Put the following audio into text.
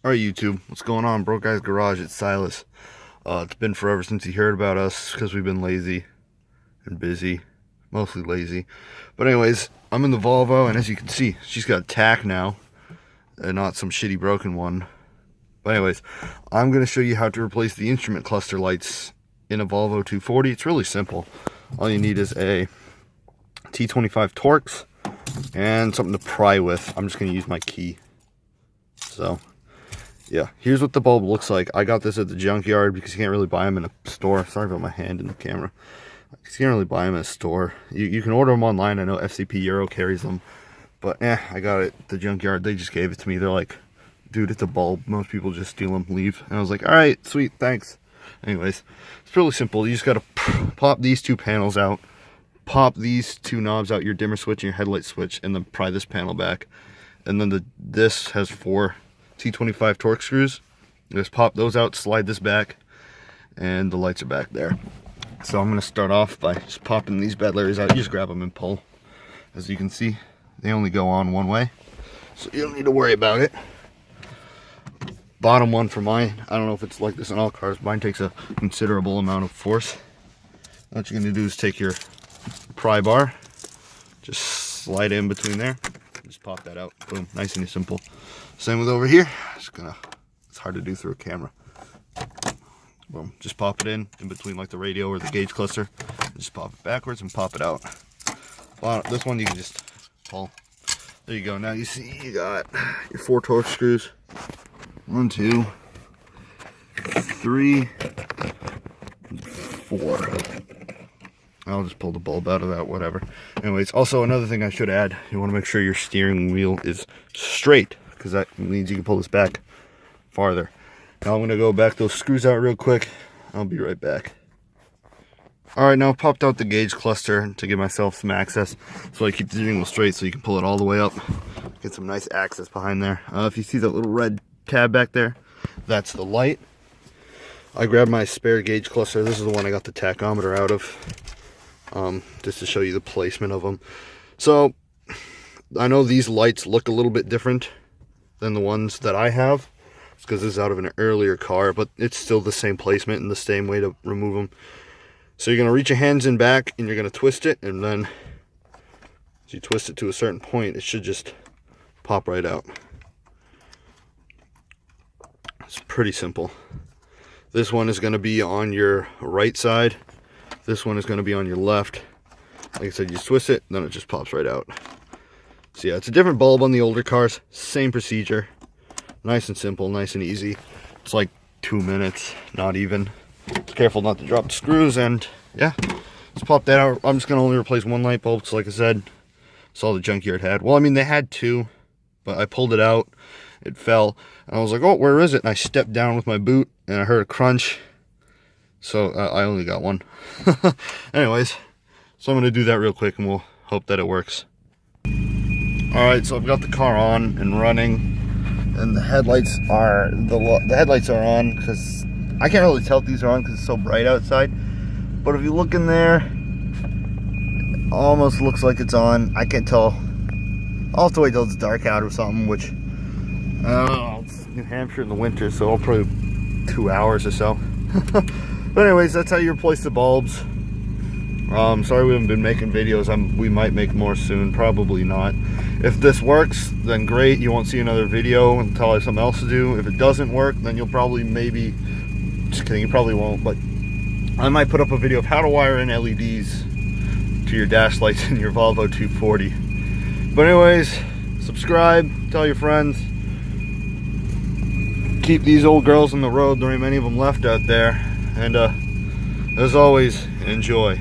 Alright YouTube, what's going on? Broke Guy's Garage, it's Silas. It's been forever since you heard about us because we've been lazy and busy. Mostly lazy. But anyways, I'm in the Volvo, and as you can see, she's got a tack now and not some shitty broken one. But anyways, I'm going to show you how to replace the instrument cluster lights in a Volvo 240. It's really simple. All you need is a T25 Torx and something to pry with. I'm just going to use my key. So yeah, here's what the bulb looks like. I got this at the junkyard because you can't really buy them in a store. Sorry about my hand in the camera. You can't really buy them in a store. You can order them online. I know FCP Euro carries them. But I got it at the junkyard. They just gave it to me. They're like, dude, it's a bulb. Most people just steal them, leave. And I was like, all right, sweet, thanks. Anyways, it's really simple. You just got to pop these two panels out. Pop these two knobs out, your dimmer switch and your headlight switch, and then pry this panel back. And then this has 4 T25 Torx screws. Just pop those out, slide this back, and the lights are back there. So I'm going to start off by just popping these bed layers out. You just grab them and pull. As you can see, they only go on one way, so you don't need to worry about it. Bottom one for mine, I don't know if it's like this in all cars, mine takes a considerable amount of force. What you're going to do is take your pry bar, just slide it in between there, just pop that out. Boom, nice and simple. Same with over here. It's hard to do through a camera. Boom, just pop it in between like the radio or the gauge cluster. Just pop it backwards and pop it out. Well, this one you can just pull. There you go. Now you see you got your 4 Torx screws. 1, 2, 3, 4. I'll just pull the bulb out of that, whatever. Anyways, also another thing I should add, you want to make sure your steering wheel is straight, because that means you can pull this back farther. Now I'm going to go back those screws out real quick. I'll be right back. Alright, now I've popped out the gauge cluster to give myself some access, so I keep the steering wheel straight so you can pull it all the way up. Get some nice access behind there. If you see that little red tab back there, that's the light. I grabbed my spare gauge cluster. This is the one I got the tachometer out of. Just to show you the placement of them. So I know these lights look a little bit different than the ones that I have. It's because this is out of an earlier car, but it's still the same placement and the same way to remove them. So you're going to reach your hands in back and you're going to twist it, and then as you twist it to a certain point, it should just pop right out. It's pretty simple. This one is going to be on your right side. This one is going to be on your left. Like I said, you just twist it, then it just pops right out. So yeah, it's a different bulb on the older cars. Same procedure. Nice and simple, nice and easy. It's like 2 minutes, not even. Just careful not to drop the screws, and yeah, just pop that out. I'm just going to only replace 1 light bulb, because like I said, that's all the junkyard had. Well, I mean, they had 2, but I pulled it out. It fell, and I was like, oh, where is it? And I stepped down with my boot, and I heard a crunch. So I only got 1. Anyways, so I'm going to do that real quick, and we'll hope that it works. Alright, so I've got the car on and running, and the headlights are on, because I can't really tell if these are on because it's so bright outside. But if you look in there, it almost looks like it's on. I can't tell. I'll have to wait till it's dark out or something, which I don't know, it's New Hampshire in the winter, so I'll probably 2 hours or so. But anyways, that's how you replace the bulbs. Sorry we haven't been making videos. We might make more soon, probably not. If this works, then great. You won't see another video until I have something else to do. If it doesn't work, then you'll probably just kidding, you probably won't, but I might put up a video of how to wire in LEDs to your dash lights in your Volvo 240. But anyways, subscribe, tell your friends. Keep these old girls on the road. There ain't many of them left out there. And as always, enjoy.